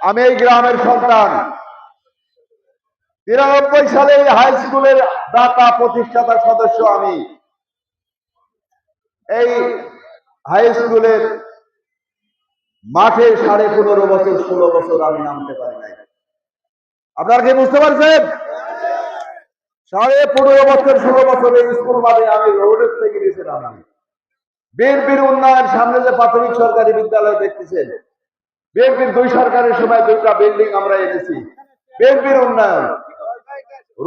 আমি এই গ্রামের সন্তান। 93 সালে হাই স্কুলের দাতা প্রতিষ্ঠাতা সদস্য আমি। এই হাই স্কুলের মাঠে 15.5 বছর 16 বছর আমি নামতে পারি নাই। আপনারা কি বুঝতে পারছেন? 15.5 বছর 16 বছর এই স্কুল মাঠে আমি রোডের থেকে গেছিলাম। বিএনপির উন্নয়ন, সামনে যে প্রাথমিক সরকারি বিদ্যালয় দেখতেছেন, বিএনপির 2 সরকারের সময় 2টা বিল্ডিং আমরা এনেছি। বিএনপির উন্নয়ন,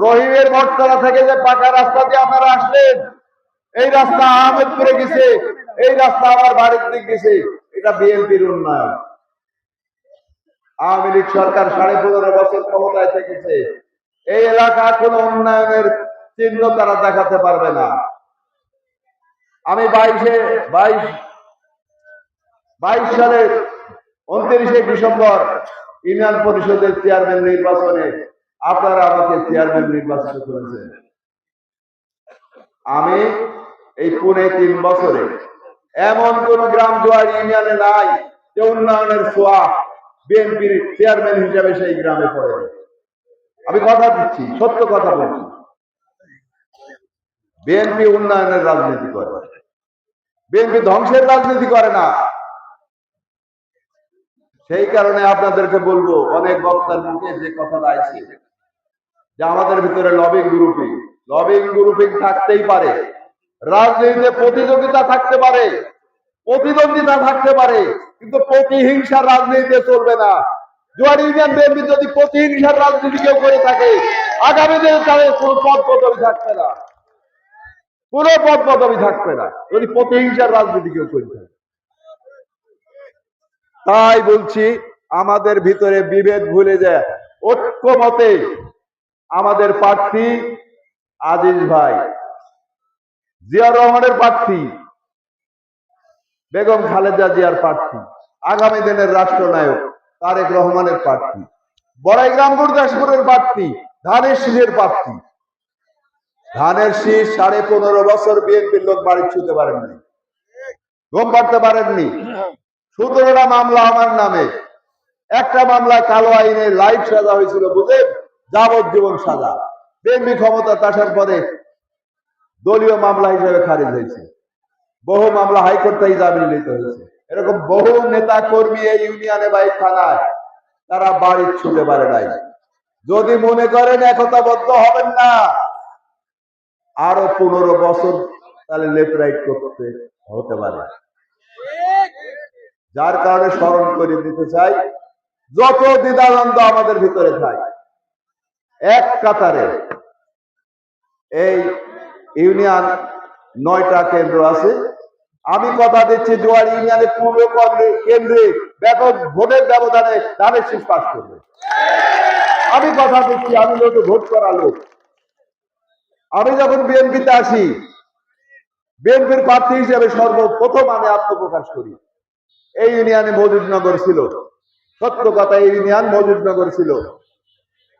রহিমের বটতলা থেকে যে পাকা রাস্তা দিয়ে আপনারা আসলেন, এই রাস্তা আহমেদপুরে গেছে, এই রাস্তা আমার বাড়ির দিক গেছে, এটা বিএনপির উন্নয়ন। আওয়ামী লীগ সরকার 15.5 বছর ক্ষমতায় থেকেছে, এই এলাকা কোনো উন্নয়নের চিহ্ন তারা দেখাতে পারবে না। আমি 22 সালের 29শে ডিসেম্বর ইউনিয়ন পরিষদের চেয়ারম্যান নির্বাচনে আপনারা আমাকে চেয়ারম্যান নির্বাচিত করেছেন। আমি এই পুনে 3 বছরে এমন কোন গ্রাম জোয়ার ইউনিয়নে নাই যে উন্নয়নের ছোঁয়া বিএনপির চেয়ারম্যান হিসেবে সেই গ্রামে পড়ে। আমি কথা দিচ্ছি, সত্য কথা বলছি। বিএনপি উন্নয়নের রাজনীতি করে, বিএনপি ধ্বংসের রাজনীতি করে না। সেই কারণে আপনাদেরকে বলবো, অনেক বক্তার মুখে যে কথাটা আছে যে আমাদের ভিতরে লবিং গ্রুপিং থাকতেই পারে, রাজনীতিতে প্রতিযোগিতা থাকতে পারে, প্রতিদ্বন্দ্বিতা থাকতে পারে, কিন্তু প্রতিহিংসার রাজনীতিতে চলবে না। জোয়ার ইউনিয়ন বিএনপি যদি প্রতিহিংসার রাজনীতি কেউ করে থাকে, আগামী দিনে তাদের কোনো পদ পদবি থাকবে না, কোনো পদ পদবি থাকবে না যদি প্রতিহিংসার রাজনীতি কেউ করে থাকে। তাই বলছি, আমাদের ভিতরে বিভেদ ভুলে যায়, ঐক্যমতে আমাদের প্রার্থী আজিজ ভাই, জিয়াউর রহমানের প্রার্থী, বেগম খালেদা জিয়ার প্রার্থী, আগামী দিনের রাষ্ট্রনায়ক তারেক রহমানের প্রার্থী, বড়াইগ্রাম গুরদাসপুরের প্রার্থী, ধানের শীষের প্রার্থী। ধানের শীষ 15.5 বছর বিএনপির লোক বাড়ি ছুঁতে পারেননি, ঘুম পাড়তে পারেননি। 17টা মামলা আমার নামে, একটা মামলায় কালো আইনে লাইফ সাজা হয়েছিল, বুঝেন, যাবজ্জীবন সাজা। বিএনপি ক্ষমতা আসার পরে দলীয় মামলা হিসেবে খারিজ হয়েছে, বহু মামলা হাইকোর্ট থেকে জামিন নিতে হয়েছে। এরকম বহু নেতা কর্মী এই ইউনিয়নে বা থানায় তারা বাড়ি ছুটে পারে নাই। যদি মনে করেন একতাবদ্ধ হবেন না, আরো 15 বছর তাহলে লেফট রাইট করতে হতে পারে। যার কারণে স্মরণ করে দিতে চাই, যত দ্বিধাদ্বন্দ্ব আমাদের ভিতরে থাকে, এক কাতারে এই ইউনিয়ন 9টা কেন্দ্র আছে। আমি কথা দিচ্ছি, জোয়ার ইউনিয়নের পূর্ব কেন্দ্রে ব্যাপক ভোটের ব্যবধানে ধানের শীষ পাস করবে। আমি কথা দিচ্ছি, আমি লোক ভোট করা লোক। আমি যখন বিএনপিতে আসি, বিএনপির প্রার্থী হিসেবে সর্বপ্রথম আমি আত্মপ্রকাশ করি। এই ইউনিয়নে মজিদনগর ছিল, সত্য কথা, এই ইউনিয়ন মজিদনগর ছিল।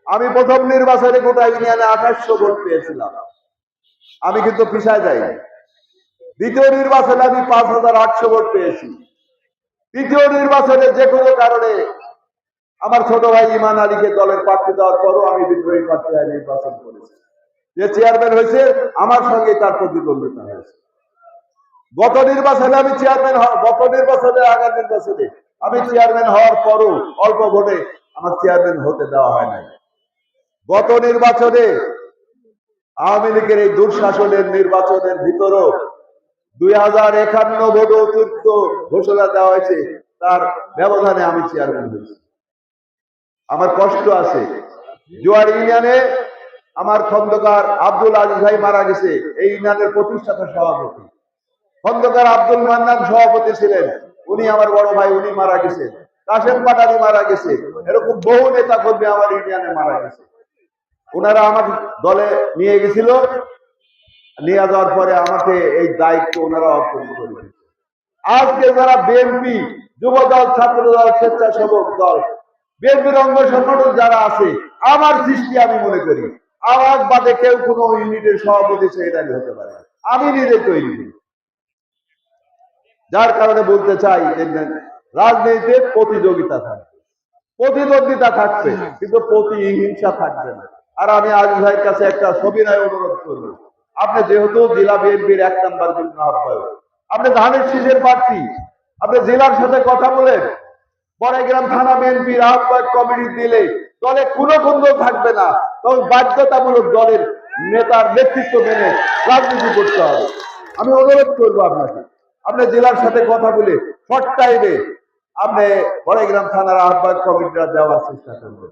আমি প্রথম নির্বাচনে গোটা ইউনিয়নে 2800 ভোট পেয়েছিলাম, আমি কিন্তু পিছায় যাই। দ্বিতীয় নির্বাচনে আমি 5800 ভোট পেয়েছি। তৃতীয় নির্বাচনে যে কোনো কারণে আমার ছোট ভাই ইমান আলীকে দলের প্রার্থী দেওয়ার পরও আমি বিদ্রোহী প্রার্থী নির্বাচন করেছি। যে চেয়ারম্যান হয়েছে আমার সঙ্গে তার প্রতিদ্বন্দ্বিতা হয়েছে। গত নির্বাচনে আমি চেয়ারম্যান আগের নির্বাচনে আমি চেয়ারম্যান হওয়ার পরও অল্প ভোটে আমার চেয়ারম্যান হতে দেওয়া হয় নাই। গত নির্বাচনে আওয়ামী লীগের এই দুঃশাসনের নির্বাচনের ভিতরও 2051 ভোট অতিরিক্ত ঘোষণা দেওয়া হয়েছে, তার ব্যবধানে আমি চেয়ারম্যান হয়েছি। আমার কষ্ট আছে। জোয়ার ইউনিয়নে আমার খন্দকার আব্দুল আজিজ ভাই মারা গেছে, এই ইউনিয়নের প্রতিষ্ঠাতা সভাপতি। খন্দকার আব্দুল মান্নান সভাপতি ছিলেন, উনি আমার বড় ভাই, উনি মারা গেছে। কাশেম পাটারি মারা গেছে। এরকম বহু নেতা কর্মী আমার ইউনিয়নে মারা গেছে। ওনারা আমার দলে নিয়ে গেছিল, নিয়ে যাওয়ার পরে আমাকে এই দায়িত্ব ওনারা অর্পণ করে। আজকে যারা বিএনপি, যুব দল, ছাত্র দল, স্বেচ্ছাসেবক দল, বিএনপির অঙ্গ সংগঠন যারা আছে, আমার সৃষ্টি আমি মনে করি আমার বাদে কেউ কোনো ইউনিটের সভাপতি সেক্রেটারি হতে পারে, আমি নিজে তৈরি করি। যার কারণে বলতে চাই, রাজনীতিতে প্রতিযোগিতা থাকে, প্রতিদ্বন্দ্বিতা থাকবে, কিন্তু প্রতিহিংসা থাকবে না। আর আমি আজিজ ভাইয়ের কাছে একটা সবিনয় অনুরোধ করব, আপনি যেহেতু জেলা বিএনপির 1 নম্বর যুগ্ম আহ্বায়ক, আপনি ধানের শীষের প্রার্থী, আপনি জেলার সাথে কথা বলেন, বড়াইগ্রাম থানা বিএনপির আহ্বায়ক কমিটি দিলে দলে কোনো গন্ডগোল থাকবে না, তখন বাধ্যতামূলক দলের নেতার নেতৃত্ব মেনে রাজনীতি করতে হবে। আমি অনুরোধ করবো আপনাকে, আপনি জেলার সাথে কথা বলে শর্ট টাইমে আপনি বড়াইগ্রাম থানার আহ্বায়ক কমিটিটা দেওয়ার চেষ্টা করবেন।